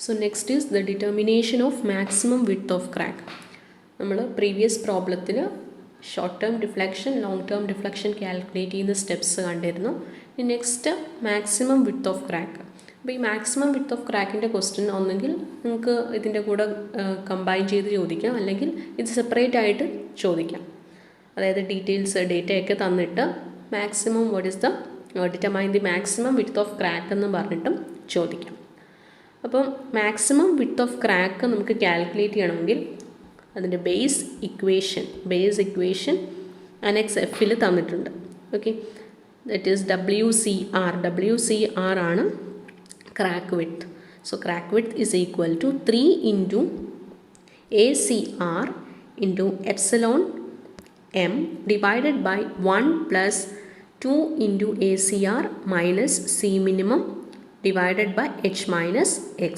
So next is the determination of maximum width of crack. നമ്മൾ previous പ്രോബ്ലത്തിൽ short term deflection long term deflection calculate ചെയ്യുന്ന steps കണ്ടിരുന്നു. ഇനി next maximum width of crack. അപ്പോൾ ഈ maximum width of ക്രാക്കിൻ്റെ question ഒന്നെങ്കിൽ നിങ്ങൾക്ക് ഇതിൻ്റെ കൂടെ കമ്പൈൻ ചെയ്ത് ചോദിക്കാം, അല്ലെങ്കിൽ ഇത് സെപ്പറേറ്റ് ആയിട്ട് ചോദിക്കാം. അതായത് ഡീറ്റെയിൽസ് ഡേറ്റയൊക്കെ തന്നിട്ട് maximum what is the determine the maximum width of crack എന്ന് പറഞ്ഞിട്ടും ചോദിക്കാം. അപ്പം മാക്സിമം വിഡ്ത്ത് ഓഫ് ക്രാക്ക് നമുക്ക് കാൽക്കുലേറ്റ് ചെയ്യണമെങ്കിൽ അതിൻ്റെ ബേസ് ഇക്വേഷൻ അനെക്സ് എഫിൽ തന്നിട്ടുണ്ട്. ഓക്കെ, ദറ്റ് ഈസ് WCR ആണ് crack width. So crack width is equal to 3 into ACR into epsilon M divided by 1 plus 2 into ACR minus C minimum divided by H minus X.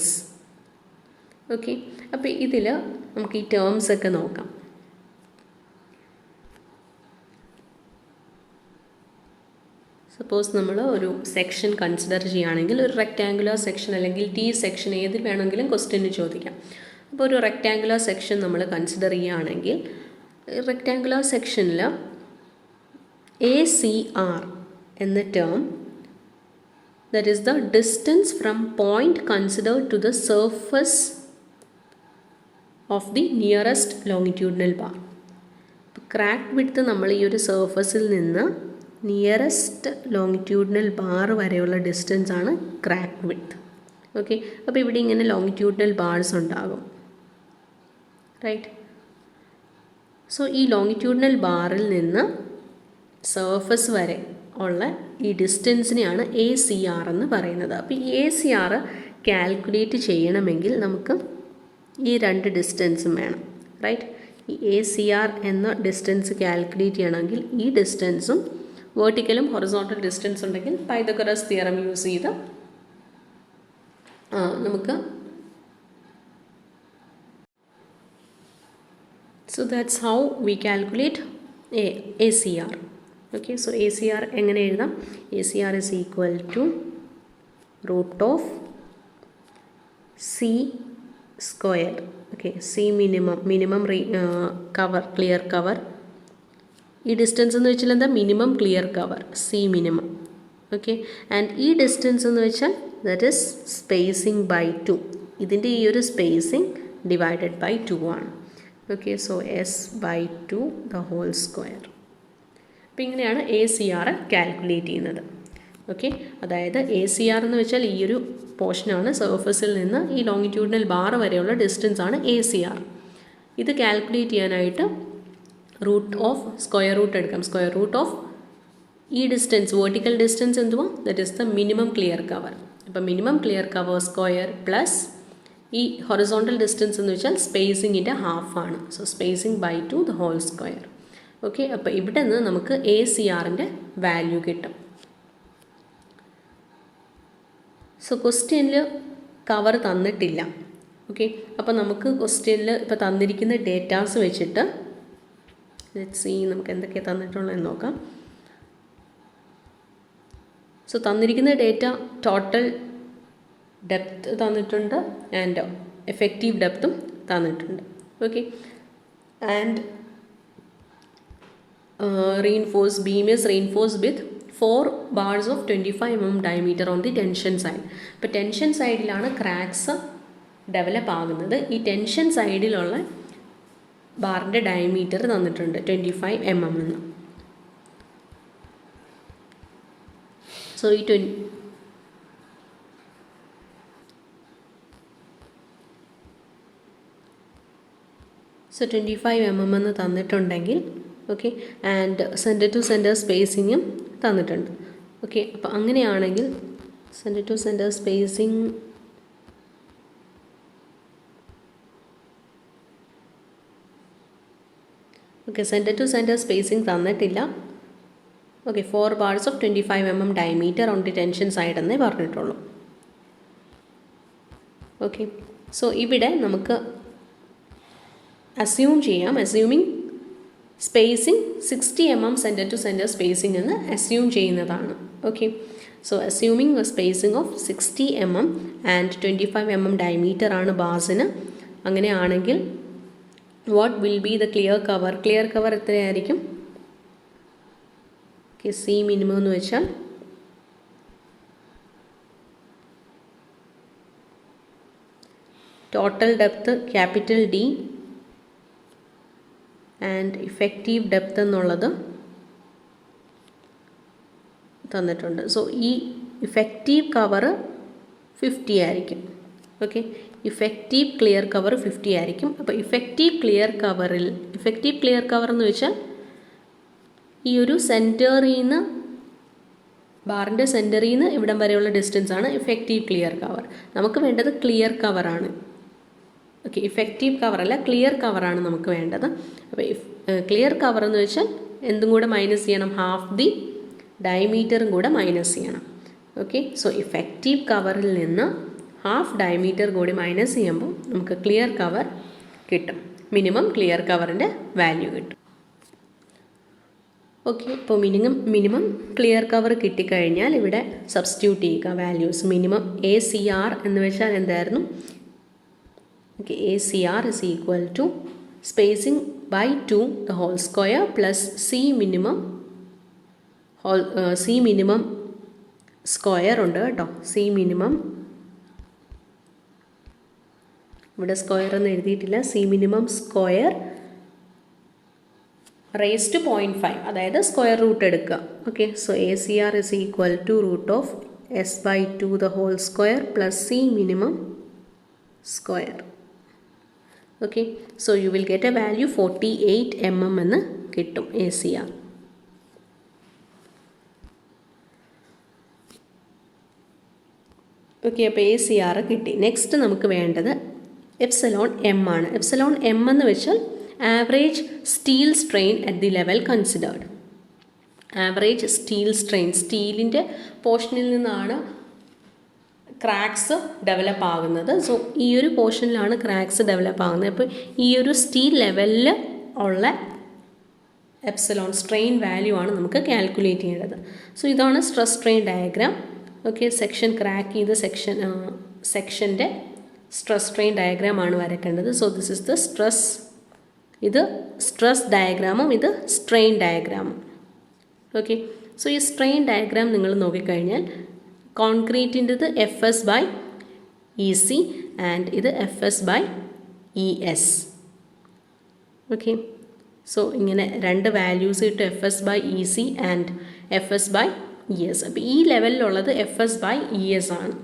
Okay, അപ്പോൾ ഇതിൽ നമുക്ക് ഈ terms ഒക്കെ നോക്കാം. Suppose നമ്മൾ ഒരു section consider ചെയ്യുകയാണെങ്കിൽ ഒരു റെക്റ്റാങ്കുലർ സെക്ഷൻ അല്ലെങ്കിൽ T സെക്ഷൻ ഏതിൽ വേണമെങ്കിലും ക്വസ്റ്റ്യന് ചോദിക്കാം. അപ്പോൾ ഒരു റെക്റ്റാങ്കുലർ സെക്ഷൻ നമ്മൾ കൺസിഡർ ചെയ്യുകയാണെങ്കിൽ റെക്റ്റാങ്കുലർ സെക്ഷനിൽ ACR എന്ന term, that is the distance from point considered to the surface of the nearest longitudinal bar. Crack width നമ്മൾ ഈ ഒരു സർഫസിൽ നിന്ന് നിയറസ്റ്റ് ലോങ്ങിറ്റ്യൂഡിനൽ ബാർ വരെയുള്ള ഡിസ്റ്റൻസ് ആണ് ക്രാക്ക് വിഡ്ത്ത്. ഓക്കെ, അപ്പോൾ ഇവിടെ ഇങ്ങനെ ലോങ്ങിറ്റ്യൂഡിനൽ ബാർസ് ഉണ്ടാകും, റൈറ്റ്? സോ ഈ ലോങ്ങിറ്റ്യൂഡിനൽ ബാറിൽ നിന്ന് സർഫസ് വരെ ഉള്ള ഈ ഡിസ്റ്റൻസിനെയാണ് ACR എന്ന് പറയുന്നത്. അപ്പോൾ ഈ ACR കാൽക്കുലേറ്റ് ചെയ്യണമെങ്കിൽ നമുക്ക് ഈ രണ്ട് ഡിസ്റ്റൻസും വേണം, റൈറ്റ്? ഈ ACR എന്ന ഡിസ്റ്റൻസ് കാൽക്കുലേറ്റ് ചെയ്യണമെങ്കിൽ ഈ ഡിസ്റ്റൻസും വേർട്ടിക്കലും ഹൊറിസോണ്ടൽ ഡിസ്റ്റൻസ് ഉണ്ടെങ്കിൽ പൈതഗോറസ് തിയറം യൂസ് ചെയ്ത് നമുക്ക് so that's how we calculate ACR. Okay, so ACR എങ്ങനെ എഴുതാം? ACR is equal to root of C square. Okay, C minimum cover, clear cover. ഈ ഡിസ്റ്റൻസ് എന്ന് വെച്ചാൽ എന്താ? Minimum clear cover, C minimum. Okay, and ഈ distance എന്ന് വെച്ചാൽ that is spacing by 2. ഇതിൻ്റെ ഈ ഒരു സ്പേസിങ് ഡിവൈഡഡ് ബൈ 2 ആണ്. Okay, so S/2 the whole square. അപ്പോൾ ഇങ്ങനെയാണ് ACR കാൽക്കുലേറ്റ് ചെയ്യുന്നത്. ഓക്കെ, അതായത് ACR എന്ന് വെച്ചാൽ ഈ ഒരു പോർഷനാണ്, സർഫസിൽ നിന്ന് ഈ ലോങ്ങിറ്റ്യൂഡിനൽ ബാർ വരെയുള്ള ഡിസ്റ്റൻസ് ആണ് ACR. ഇത് കാൽക്കുലേറ്റ് ചെയ്യാനായിട്ട് റൂട്ട് ഓഫ് സ്ക്വയർ റൂട്ട് എടുക്കാം. സ്ക്വയർ റൂട്ട് ഓഫ് ഈ ഡിസ്റ്റൻസ്, വേർട്ടിക്കൽ ഡിസ്റ്റൻസ് എന്തുവാ? That is the minimum clear cover. അപ്പോൾ minimum clear cover square plus ഈ ഹൊറിസോണ്ടൽ ഡിസ്റ്റൻസ് എന്ന് വെച്ചാൽ സ്പേസിങ്ങിൻ്റെ ഹാഫാണ്. So spacing by 2 the whole square. Okay, അപ്പോൾ ഇവിടെ നിന്ന് നമുക്ക് ACRൻ്റെ വാല്യൂ കിട്ടും. സോ ക്വസ്റ്റ്യനിൽ കവർ തന്നിട്ടില്ല. ഓക്കെ, അപ്പോൾ നമുക്ക് ക്വസ്റ്റ്യനിൽ ഇപ്പോൾ തന്നിരിക്കുന്ന ഡേറ്റാസ് വെച്ചിട്ട് ലെറ്റ്സ് സീ നമുക്ക് എന്തൊക്കെയാണ് തന്നിട്ടുള്ളതെന്ന് നോക്കാം. സോ തന്നിരിക്കുന്ന ഡേറ്റ ടോട്ടൽ ഡെപ്ത് തന്നിട്ടുണ്ട് ആൻഡ് എഫക്റ്റീവ് ഡെപ്തും തന്നിട്ടുണ്ട്. Okay, and reinforced beam is reinforced with 4 bars of 25 mm diameter on the tension side. ഇപ്പോൾ ടെൻഷൻ സൈഡിലാണ് ക്രാക്സ് ഡെവലപ്പ് ആകുന്നത്. ഈ ടെൻഷൻ സൈഡിലുള്ള ബാറിൻ്റെ ഡയമീറ്റർ തന്നിട്ടുണ്ട് 25 mm എന്ന്. സോ ഈ 25 mm എന്ന് തന്നിട്ടുണ്ടെങ്കിൽ okay, and centre to centre സ്പേസിങ്ങും തന്നിട്ടുണ്ട്. ഓക്കെ, അപ്പോൾ അങ്ങനെയാണെങ്കിൽ centre to centre spacing okay, centre to centre spacing തന്നിട്ടില്ല. Okay, 4 bars of 25 mm diameter on the tension side എന്നേ പറഞ്ഞിട്ടുള്ളൂ. ഓക്കെ, സോ ഇവിടെ നമുക്ക് അസ്യൂം ചെയ്യാം, assuming spacing 60 mm centre to centre spacing എന്ന് അസ്യൂം ചെയ്യുന്നതാണ്. Okay, so assuming a spacing of 60 mm and 25 mm diameter ആണ് ബാസിന്. അങ്ങനെയാണെങ്കിൽ what will be the clear cover? Clear cover എത്രയായിരിക്കും? സി മിനിമം എന്ന് വെച്ചാൽ total depth capital D and effective depth എന്നുള്ളത് തന്നിട്ടുണ്ട്. സോ ഈ ഇഫക്റ്റീവ് കവർ 50 ആയിരിക്കും. ഓക്കെ, ഇഫക്റ്റീവ് ക്ലിയർ കവർ 50 ആയിരിക്കും. അപ്പോൾ ഇഫക്റ്റീവ് ക്ലിയർ കവർ എന്ന് വെച്ചാൽ ഈ ഒരു സെൻറ്ററിൽ നിന്ന് ബാറിൻ്റെ സെൻറ്ററിൽ നിന്ന് ഇവിടം വരെയുള്ള ഡിസ്റ്റൻസ് ആണ് ഇഫക്റ്റീവ് ക്ലിയർ കവർ. നമുക്ക് വേണ്ടത് ക്ലിയർ കവറാണ്. ഓക്കെ, ഇഫക്റ്റീവ് കവറല്ല, ക്ലിയർ കവറാണ് നമുക്ക് വേണ്ടത്. അപ്പോൾ ക്ലിയർ കവർ എന്ന് വെച്ചാൽ എന്തും കൂടെ മൈനസ് ചെയ്യണം, ഹാഫ് ദി ഡയമീറ്ററും കൂടെ മൈനസ് ചെയ്യണം. ഓക്കെ, സോ ഇഫക്റ്റീവ് കവറിൽ നിന്ന് ഹാഫ് ഡയമീറ്റർ കൂടി മൈനസ് ചെയ്യുമ്പോൾ നമുക്ക് ക്ലിയർ കവർ കിട്ടും. മിനിമം ക്ലിയർ കവറിൻ്റെ വാല്യൂ കിട്ടും. ഓക്കെ, ഇപ്പോൾ മിനിമം ക്ലിയർ കവർ കിട്ടിക്കഴിഞ്ഞാൽ ഇവിടെ സബ്സ്റ്റിറ്റ്യൂട്ട് ചെയ്യുക വാല്യൂസ്. മിനിമം ACR എന്ന് വെച്ചാൽ എന്തായിരുന്നു? Okay, ACR is equal to spacing by 2 the whole square plus C minimum square ഉണ്ട് കേട്ടോ. C minimum ഇവിടെ സ്ക്വയർ എന്ന് എഴുതിയിട്ടില്ല. C minimum square raise to 0.5, അതായത് സ്ക്വയർ റൂട്ട് എടുക്കുക. Okay, so ACR is equal to root of S by 2 the whole square plus C minimum square. Okay, so you will get A value 48 mm എന്ന് കിട്ടും ACR. Okay, അപ്പോൾ ACR കിട്ടി. Next നമുക്ക് വേണ്ടത് epsilon M ആണ്. Epsilon M എന്ന് വെച്ചാൽ average steel strain at the level considered. Average steel strain, സ്റ്റീലിൻ്റെ പോർഷനിൽ നിന്നാണ് ക്രാക്സ് ഡെവലപ്പ് ആകുന്നത്. സോ ഈ ഒരു പോർഷനിലാണ് ക്രാക്സ് ഡെവലപ്പ് ആകുന്നത്. അപ്പോൾ ഈ ഒരു സ്റ്റീൽ ലെവലിൽ ഉള്ള എപ്സിലോൺ സ്ട്രെയിൻ വാല്യൂ ആണ് നമുക്ക് കാൽക്കുലേറ്റ് ചെയ്യേണ്ടത്. സോ ഇതാണ് stress strain diagram. Okay, section crack ചെയ്ത് സെക്ഷൻ്റെ സ്ട്രെസ് സ്ട്രെയിൻ ഡയഗ്രാം ആണ് വരയ്ക്കേണ്ടത്. So this is the stress, ഇത് സ്ട്രെസ് ഡയഗ്രാമും ഇത് സ്ട്രെയിൻ ഡയഗ്രാമും. ഓക്കെ, സോ ഈ സ്ട്രെയിൻ ഡയഗ്രാം നിങ്ങൾ നോക്കിക്കഴിഞ്ഞാൽ കോൺക്രീറ്റിൻ്റെത് FS/EC ആൻഡ് ഇത് FS/ES. ഓക്കെ, സോ ഇങ്ങനെ രണ്ട് വാല്യൂസ് കിട്ടും, FS/EC ആൻഡ് FS/ES. അപ്പോൾ ഈ ലെവലിലുള്ളത് FS/ES ആണ്.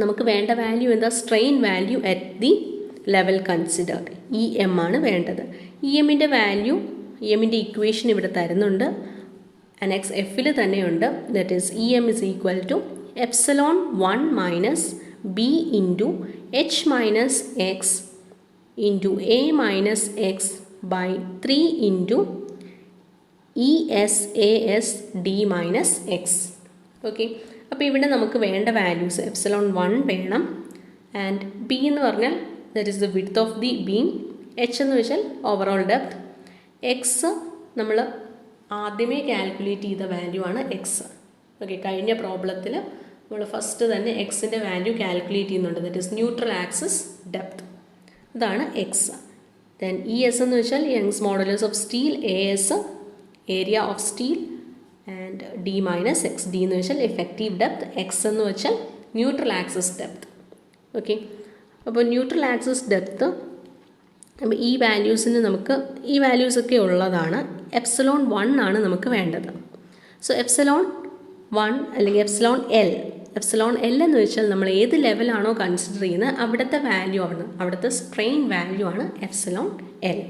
നമുക്ക് വേണ്ട വാല്യൂ എന്താ? Strain value at the level considered, EM ആണ് വേണ്ടത്. EMൻ്റെ വാല്യൂ, EMൻ്റെ ഇക്വേഷൻ ഇവിടെ തരുന്നുണ്ട്, അനെക്സ് Fൽ തന്നെയുണ്ട്. That is EM is equal to epsilon 1 minus B into H minus X into A minus X by 3 into ESAS D minus X. Okay, അപ്പോൾ ഇവിടെ നമുക്ക് വേണ്ട values epsilon 1 വേണം, ആൻഡ് B എന്ന് പറഞ്ഞാൽ that is the width of the beam, H എന്ന് വെച്ചാൽ overall depth, X നമ്മൾ ആദ്യമേ കാൽക്കുലേറ്റ് ചെയ്ത വാല്യൂ ആണ് X. ഓക്കെ, കഴിഞ്ഞ പ്രോബ്ലത്തിൽ നമ്മൾ ഫസ്റ്റ് തന്നെ എക്സിൻ്റെ വാല്യൂ കാൽക്കുലേറ്റ് ചെയ്യുന്നുണ്ട്, that is neutral axis depth, ഇതാണ് X. ദെൻ ES എന്ന് വെച്ചാൽ Young's modulus of steel, AS area of steel, and D minus X. D എന്ന് വെച്ചാൽ എഫക്റ്റീവ് ഡെപ്ത്, X എന്ന് വെച്ചാൽ ന്യൂട്രൽ ആക്സിസ് ഡെപ്ത്. ഓക്കെ, അപ്പോൾ ന്യൂട്രൽ ആക്സിസ് ഡെപ്ത്, അപ്പോൾ ഈ വാല്യൂസിന് നമുക്ക് ഈ വാല്യൂസൊക്കെ ഉള്ളതാണ്. എപ്സിലോൺ 1 ആണ് നമുക്ക് വേണ്ടത്. സോ എപ്സിലോൺ 1 അല്ലെങ്കിൽ എപ്സിലോൺ L. എപ്സിലോൺ L എന്ന് വെച്ചാൽ നമ്മൾ ഏത് ലെവലാണോ കൺസിഡർ ചെയ്യുന്നത് അവിടുത്തെ വാല്യൂ ആണ്, അവിടുത്തെ സ്ട്രെയിൻ വാല്യൂ ആണ് എപ്സിലോൺ L.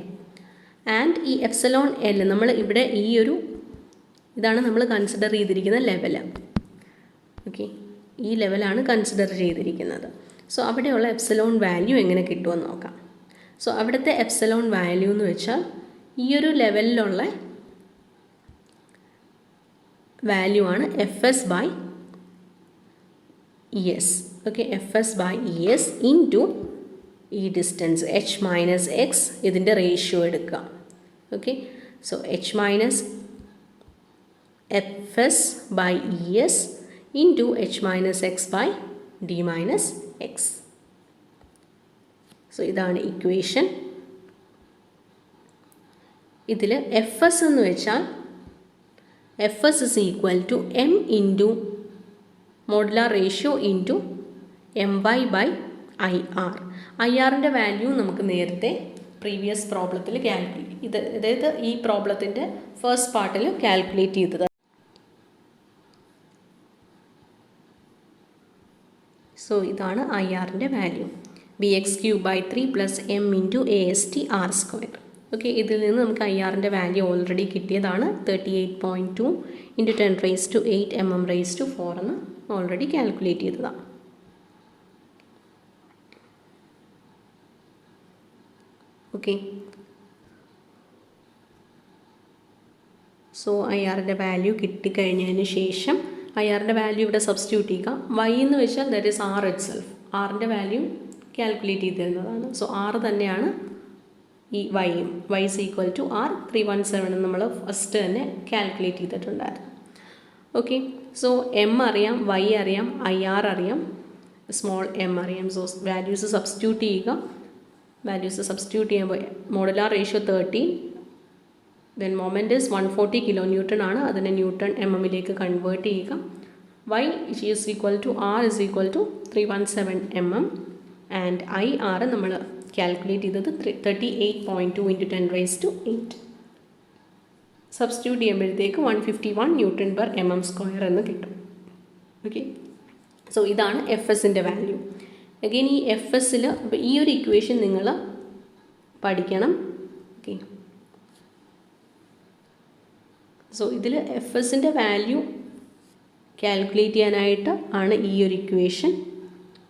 ആൻഡ് ഈ എപ്സിലോൺ L നമ്മൾ ഇവിടെ ഈ ഒരു ഇതാണ് നമ്മൾ കൺസിഡർ ചെയ്തിരിക്കുന്ന ലെവല്. ഓക്കെ, ഈ ലെവലാണ് കൺസിഡർ ചെയ്തിരിക്കുന്നത്. സോ അവിടെയുള്ള എപ്സിലോൺ വാല്യൂ എങ്ങനെ കിട്ടുമെന്ന് നോക്കാം. സോ അവിടുത്തെ എപ്സിലോൺ വാല്യൂ എന്ന് വെച്ചാൽ ഈ ഒരു ലെവലിലുള്ള വാല്യൂ ആണ് FS/ES. ഓക്കെ, FS/ES ഇൻറ്റു ഈ ഡിസ്റ്റൻസ് H മൈനസ് X, ഇതിൻ്റെ റേഷ്യോ എടുക്കുക. Okay, so H minus Fs by Es into H minus x by D minus x. So ഇതാണ് ഇക്വേഷൻ. ഇതിൽ Fs എന്ന് വെച്ചാൽ Fs is equal to m into modular ratio into my by IR. IRൻ്റെ value നമുക്ക് നേരത്തെ previous പ്രോബ്ലത്തിൽ അതായത് ഈ പ്രോബ്ലത്തിൻ്റെ ഫസ്റ്റ് പാർട്ടിൽ കാൽക്കുലേറ്റ് ചെയ്തത്. സോ ഇതാണ് IRൻ്റെ value, bx³ + m × AST r². Okay, ഇതിൽ നിന്ന് നമുക്ക് IRൻ്റെ വാല്യൂ ഓൾറെഡി കിട്ടിയതാണ്. 38.2 × 10⁸ mm⁴ എന്ന് ഓൾറെഡി കാൽക്കുലേറ്റ് ചെയ്തതാണ്. ഓക്കെ, സോ IRൻ്റെ വാല്യൂ കിട്ടിക്കഴിഞ്ഞതിന് ശേഷം IRൻ്റെ വാല്യൂ ഇവിടെ സബ്സ്റ്റിറ്റ്യൂട്ട് ചെയ്യുക. y എന്ന് വെച്ചാൽ ദാറ്റ് ഈസ് r ഇറ്റ്സെൽഫ്. ആറിൻ്റെ വാല്യൂ കാൽക്കുലേറ്റ് ചെയ്ത് തരുന്നതാണ്. സോ r തന്നെയാണ് ഈ വൈയും. y is equal to r 317 നമ്മൾ ഫസ്റ്റ് തന്നെ കാൽക്കുലേറ്റ് ചെയ്തിട്ടുണ്ടായിരുന്നു. ഓക്കെ, സോ m അറിയാം, y അറിയാം, IR അറിയാം, സ്മോൾ m അറിയാം. സോ വാല്യൂസ് സബ്സ്റ്റിറ്റ്യൂട്ട് ചെയ്യുക. വാല്യൂസ് സബ്സ്റ്റിറ്റ്യൂട്ട് ചെയ്യുമ്പോൾ modular ratio 13, then moment is 140 kN ആണ്. അതിനെ ന്യൂട്ടൺ mm കൺവേർട്ട് ചെയ്യുക. y is equal to r is equal to 317 mm and IR നമ്മൾ കാൽക്കുലേറ്റ് ചെയ്തത് 38.2 × 10⁸. സബ്സ്റ്റിറ്റ്യൂട്ട് ചെയ്യുമ്പോഴത്തേക്ക് 151 Nm² എന്ന് കിട്ടും. ഓക്കെ, സോ ഇതാണ് Fsൻ്റെ വാല്യൂ. അഗെയിൻ ഈ Fsൽ ഈ ഒരു ഇക്വേഷൻ നിങ്ങൾ പഠിക്കണം. ഓക്കെ, സോ ഇതിൽ Fsൻ്റെ വാല്യൂ കാൽക്കുലേറ്റ് ചെയ്യാനായിട്ട് ആണ് ഈ ഒരു equation.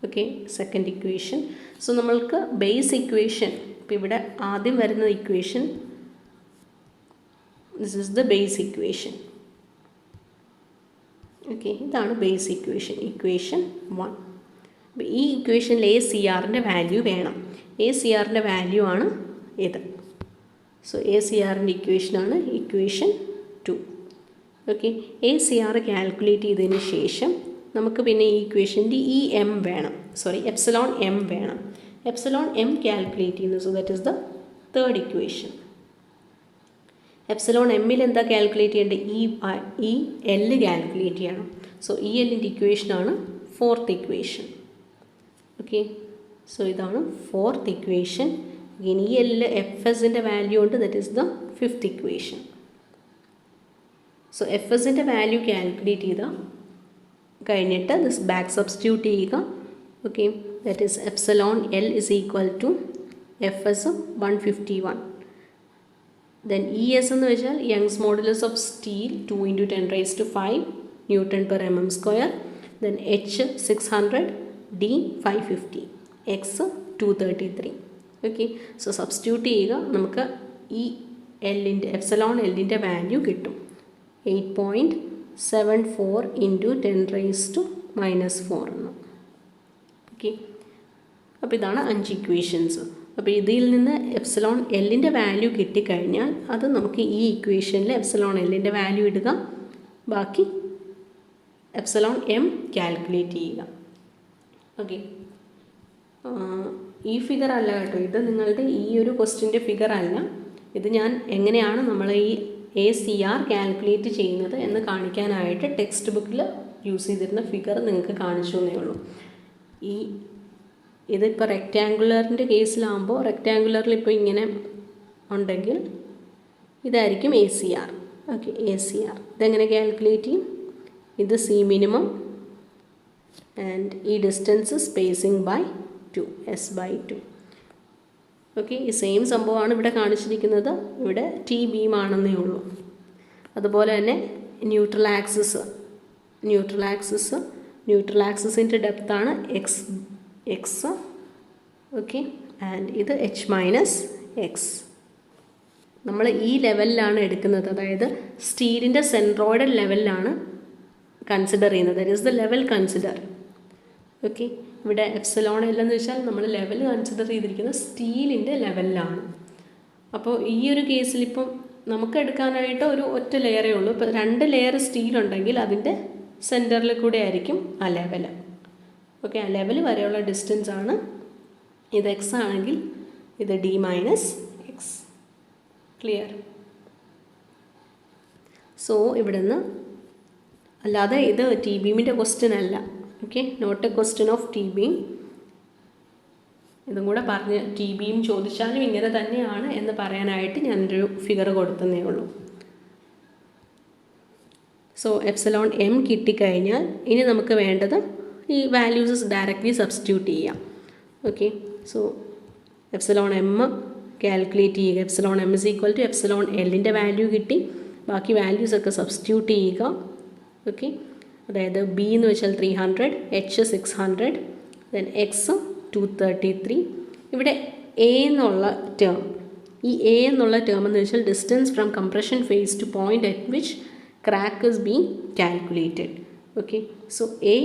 Okay, second equation. So നമ്മൾക്ക് ബേസ് ഇക്വേഷൻ, ഇപ്പോൾ ഇവിടെ ആദ്യം വരുന്ന equation, this is the base equation. Okay, ഇതാണ് ബേസ് ഇക്വേഷൻ, ഇക്വേഷൻ 1. ഈ ഇക്വേഷനിൽ ACRൻ്റെ വാല്യൂ വേണം. ACRൻ്റെ വാല്യൂ ആണ് ഇത്. സോ ACRൻ്റെ ഇക്വേഷനാണ് ഇക്വേഷൻ 2. ഓക്കെ, ACR കാൽക്കുലേറ്റ് ചെയ്തതിന് ശേഷം നമുക്ക് പിന്നെ ഈ ഇക്വേഷൻ്റെ m വേണം, എപ്സിലോൺ m വേണം. എപ്സിലോൺ m കാൽക്കുലേറ്റ് ചെയ്യുന്നു. So that is the third equation. Epsilon എമ്മിൽ എന്താ കാൽക്കുലേറ്റ് ചെയ്യേണ്ടത്? ഈ L കാൽക്കുലേറ്റ് ചെയ്യണം. സോ ഈ Lൻ്റെ ഇക്വേഷനാണ് ഫോർത്ത് ഇക്വേഷൻ. ഓക്കെ, സോ ഇതാണ് ഫോർത്ത് ഇക്വേഷൻ. ഇനി ഈ L Fsൻ്റെ വാല്യൂ ഉണ്ട്, that is the fifth equation. So Fsൻ്റെ വാല്യൂ കാൽക്കുലേറ്റ് ചെയ്ത കഴിഞ്ഞിട്ട് ദിസ് ബാക്ക് സബ്സ്റ്റിറ്റ്യൂട്ട് ചെയ്യുക. Okay, that is epsilon L is equal to Fs 151. Then ES എന്ന് വെച്ചാൽ Young's modulus of steel 2 × 10⁵ Nm². Then H 600, D 550, X 233. Okay, so substitute ചെയ്യുക. നമുക്ക് ഈ epsilon Lൻ്റെ value കിട്ടും 8.74 × 10⁻⁻⁴ എന്ന്. ഓക്കെ, അപ്പോൾ ഇതാണ് 5 ഇക്വേഷൻസ്. അപ്പോൾ ഇതിൽ നിന്ന് എപ്സിലോൺ Lൻ്റെ വാല്യൂ കിട്ടിക്കഴിഞ്ഞാൽ അത് നമുക്ക് ഈ ഇക്വേഷനിൽ എപ്സിലോൺ Lൻ്റെ വാല്യൂ ഇടുക, ബാക്കി എപ്സിലോൺ m കാൽക്കുലേറ്റ് ചെയ്യുക. ഓക്കെ, ഈ ഫിഗർ അല്ല കേട്ടോ, ഇത് നിങ്ങളുടെ ഈ ഒരു ക്വസ്റ്റ്യൻ്റെ ഫിഗർ അല്ല. ഇത് ഞാൻ എങ്ങനെയാണ് നമ്മൾ ഈ ACR കാൽക്കുലേറ്റ് ചെയ്യുന്നത് എന്ന് കാണിക്കാനായിട്ട് ടെക്സ്റ്റ് ബുക്കിൽ യൂസ് ചെയ്തിരുന്ന ഫിഗർ നിങ്ങൾക്ക് കാണിച്ചു എന്നേ ഉള്ളൂ. ഇതിപ്പോൾ റെക്റ്റാങ്കുലറിൻ്റെ കേസിലാകുമ്പോൾ റെക്റ്റാങ്കുലറിൽ ഇപ്പോൾ ഇങ്ങനെ ഉണ്ടെങ്കിൽ ഇതായിരിക്കും ACR. ഓക്കെ, ACR ഇതെങ്ങനെ കാൽക്കുലേറ്റ് ചെയ്യും? ഇത് C മിനിമം ആൻഡ് ഈ distance spacing by 2, S by 2. Okay, ഈ സെയിം സംഭവമാണ് ഇവിടെ കാണിച്ചിരിക്കുന്നത്. ഇവിടെ T ബീം ആണെന്നേ ഉള്ളൂ. അതുപോലെ തന്നെ ന്യൂട്രൽ ആക്സിസിൻ്റെ ഡെപ്താണ് x. ഓക്കെ, ആൻഡ് ഇത് H minus x. നമ്മൾ ഈ ലെവലിലാണ് എടുക്കുന്നത്, അതായത് സ്റ്റീലിൻ്റെ സെൻട്രോയിഡൽ ലെവലിലാണ് കൺസിഡർ ചെയ്യുന്നത്. That is the level consider. Okay, ഇവിടെ എപ്സിലോൺ L എന്ന് വെച്ചാൽ നമ്മൾ ലെവൽ കൺസിഡർ ചെയ്തിരിക്കുന്നത് സ്റ്റീലിൻ്റെ ലെവലിലാണ്. അപ്പോൾ ഈ ഒരു കേസിലിപ്പം നമുക്ക് എടുക്കാനായിട്ട് ഒരു ഒറ്റ ലെയറേ ഉള്ളൂ. ഇപ്പോൾ 2 ലെയർ സ്റ്റീൽ ഉണ്ടെങ്കിൽ അതിൻ്റെ സെൻറ്ററിൽ കൂടെ ആയിരിക്കും ആ ലെവൽ. ഓക്കെ, ആ ലെവൽ വരെയുള്ള ഡിസ്റ്റൻസ് ആണ്. ഇത് എക്സ് ആണെങ്കിൽ ഇത് D minus x. Clear? So ഇവിടുന്ന് അല്ലാതെ ഇത് ടി ബീമിൻ്റെ ക്വസ്റ്റ്യൻ അല്ല. Okay, not a question of T beam. ഇതും കൂടെ പറഞ്ഞ് ടി ബീം ചോദിച്ചാലും ഇങ്ങനെ തന്നെയാണ് എന്ന് പറയാനായിട്ട് ഞാനൊരു ഫിഗർ കൊടുത്തതേ ഉള്ളൂ. സോ എപ്സിലോൺ എം കിട്ടിക്കഴിഞ്ഞാൽ ഇനി നമുക്ക് വേണ്ടത് ഈ വാല്യൂസ് ഡയറക്റ്റ്ലി സബ്സ്റ്റിറ്റ്യൂട്ട് ചെയ്യാം. Okay, so epsilon M calculate ചെയ്യുക. Epsilon M is equal to epsilon എല്ലിൻ്റെ വാല്യൂ കിട്ടി. ബാക്കി വാല്യൂസൊക്കെ സബ്സ്റ്റിറ്റ്യൂട്ട് ചെയ്യുക. ഓക്കെ, അതായത് ബി എന്ന് വെച്ചാൽ 300, എച്ച് 600, ദെൻ എക്സ് 233. ഇവിടെ എ എന്നുള്ള ടേം, ഈ എ എന്നുള്ള ടേം എന്ന് വെച്ചാൽ distance from compression face to point at which crack is being calculated. Okay, so a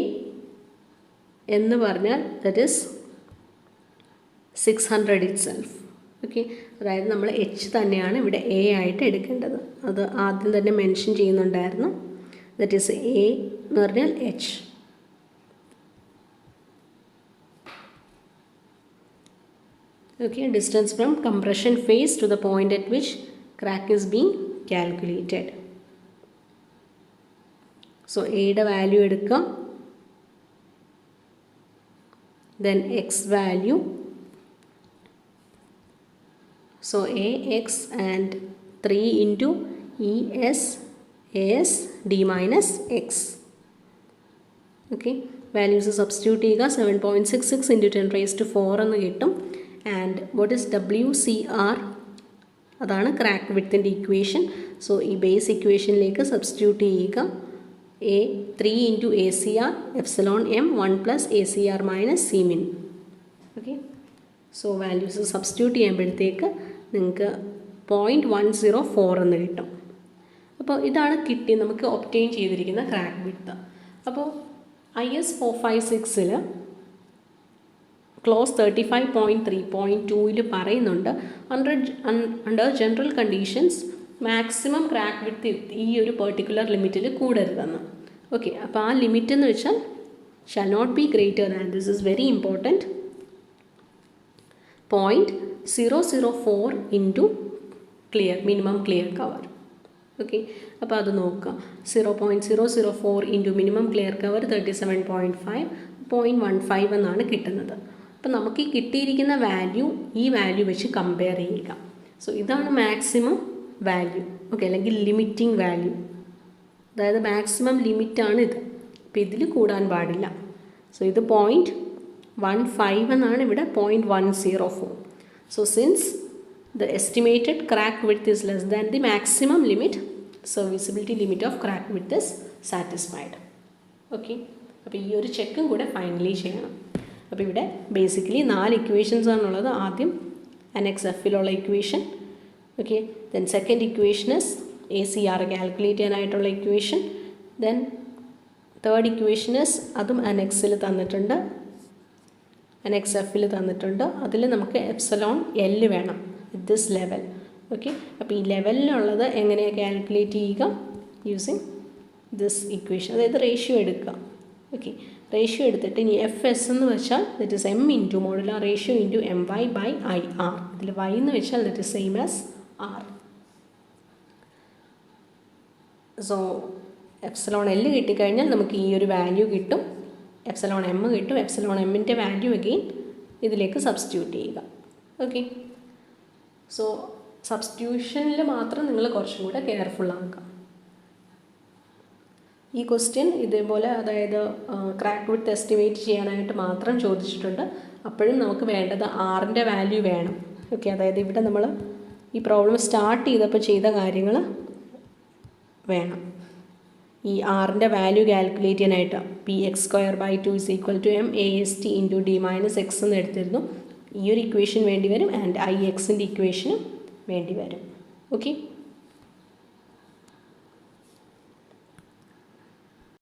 എന്ന് പറഞ്ഞാൽ ദറ്റ് ഈസ് 600 ഇറ്റ്സെൽഫ്. ഓക്കെ, അതായത് നമ്മൾ എച്ച് തന്നെയാണ് ഇവിടെ എ ആയിട്ട് എടുക്കേണ്ടത്. അത് ആദ്യം തന്നെ മെൻഷൻ ചെയ്യുന്നുണ്ടായിരുന്നു. ദറ്റ് ഈസ് എ എന്ന് പറഞ്ഞാൽ H. Okay, distance from compression phase to the point at which crack is being calculated. So A യുടെ വാല്യൂ എടുക്കുക, then X value. So A, X and 3 into ES, AS, D minus X. Okay, values substitute ചെയ്യുക. 7.66 into 10 raised to 4 എന്ന് കിട്ടും. And what is WCR? അതാണ് crack വിഡ്ത്തിൻ്റെ equation. So ഈ base ഇക്വേഷനിലേക്ക് substitute ചെയ്യുക. A 3 into ACR epsilon M 1 plus ACR minus C min. Okay, so values substitute ചെയ്യുമ്പോഴത്തേക്ക് നിങ്ങൾക്ക് 0.104 എന്ന് കിട്ടും. അപ്പോൾ ഇതാണ് നമുക്ക് ഒബ്റ്റെയിൻ ചെയ്തിരിക്കുന്ന ക്രാക്ക് വിഡ്ത്ത്. അപ്പോൾ IS 456-ൽ ക്ലോസ് 35.3.2-ൽ പറയുന്നുണ്ട് under general conditions maximum crack width ഈ ഒരു പെർട്ടിക്കുലർ ലിമിറ്റിൽ കൂടരുതെന്ന്. ഓക്കെ, അപ്പോൾ ആ ലിമിറ്റ് എന്ന് വെച്ചാൽ shall not be greater than, this is very important, 0.004 into clear minimum clear cover. Okay, അപ്പോൾ അത് നോക്കുക. 0.004 ഇൻറ്റു മിനിമം ക്ലിയർ കവർ 37.5, 0.15 എന്നാണ് കിട്ടുന്നത്. അപ്പോൾ നമുക്ക് ഈ കിട്ടിയിരിക്കുന്ന വാല്യൂ ഈ വാല്യൂ വെച്ച് കമ്പയർ ചെയ്യുക. സോ ഇതാണ് മാക്സിമം വാല്യൂ. ഓക്കെ, അല്ലെങ്കിൽ ലിമിറ്റിംഗ് വാല്യൂ, അതായത് മാക്സിമം ലിമിറ്റാണ് ഇത്. അപ്പോൾ ഇതിൽ കൂടാൻ പാടില്ല. സോ ഇത് 0.15 എന്നാണ് ഇവിടെ 0.104. So since the estimated crack width is less than the maximum limit, serviceability limit of crack width is satisfied. Okay, അപ്പോൾ ഈ ഒരു ചെക്കും കൂടെ ഫൈനലി ചെയ്യണം. അപ്പോൾ ഇവിടെ ബേസിക്കലി 4 ഇക്വേഷൻസ് ആണുള്ളത്. ആദ്യം അനെക്സ് എഫിലുള്ള equation. Okay, then second equation is ACR calculate ചെയ്യാനായിട്ടുള്ള equation. Then third equation is അതും അനെക്സിൽ തന്നിട്ടുണ്ട്, അനെക്സ് എഫിൽ തന്നിട്ടുണ്ട്. അതിൽ നമുക്ക് എപ്സിലോൺ എൽ വേണം ദിസ് ലെവൽ. ഓക്കെ, അപ്പോൾ ഈ ലെവലിലുള്ളത് എങ്ങനെയാണ് കാൽക്കുലേറ്റ് ചെയ്യുക? യൂസിങ് ദിസ് ഇക്വേഷൻ, അതായത് റേഷ്യോ എടുക്കുക. ഓക്കെ, റേഷ്യോ എടുത്തിട്ട് ഇനി FS എന്ന് വെച്ചാൽ that is M into modular ratio into MY/IR. ഇതിൽ Y എന്ന് വെച്ചാൽ that is same as R. So epsilon L കിട്ടിക്കഴിഞ്ഞാൽ നമുക്ക് ഈ ഒരു വാല്യൂ കിട്ടും, എപ്സിലോൺ എം കിട്ടും. എപ്സിലോൺ എമ്മിൻ്റെ വാല്യൂ അഗെയിൻ ഇതിലേക്ക് സബ്സ്റ്റിറ്റ്യൂട്ട് ചെയ്യുക. ഓക്കെ, സോ സബ്സ്റ്റിറ്റ്യൂഷനിൽ മാത്രം നിങ്ങൾ കുറച്ചും കൂടെ കെയർഫുള്ളാക്കുക. ഈ ക്വസ്റ്റ്യൻ ഇതേപോലെ, അതായത് ക്രാക്ക് വിഡ്ത്ത് എസ്റ്റിമേറ്റ് ചെയ്യാനായിട്ട് മാത്രം ചോദിച്ചിട്ടുണ്ട്. അപ്പോഴും നമുക്ക് വേണ്ടത് ആറിൻ്റെ വാല്യൂ വേണം. ഓക്കെ, അതായത് ഇവിടെ നമ്മൾ ഈ പ്രോബ്ലം സ്റ്റാർട്ട് ചെയ്തപ്പോൾ ചെയ്ത കാര്യങ്ങൾ വേണം. ഈ ആറിൻ്റെ വാല്യൂ കാൽക്കുലേറ്റ് ചെയ്യാനായിട്ട് px²/2 = MAST into D - X എന്ന് എടുത്തിരുന്നു. ഈ ഒരു ഇക്വേഷൻ വേണ്ടി വരും ആൻഡ് IXൻ്റെ ഇക്വേഷനും വേണ്ടി വരും. ഓക്കെ.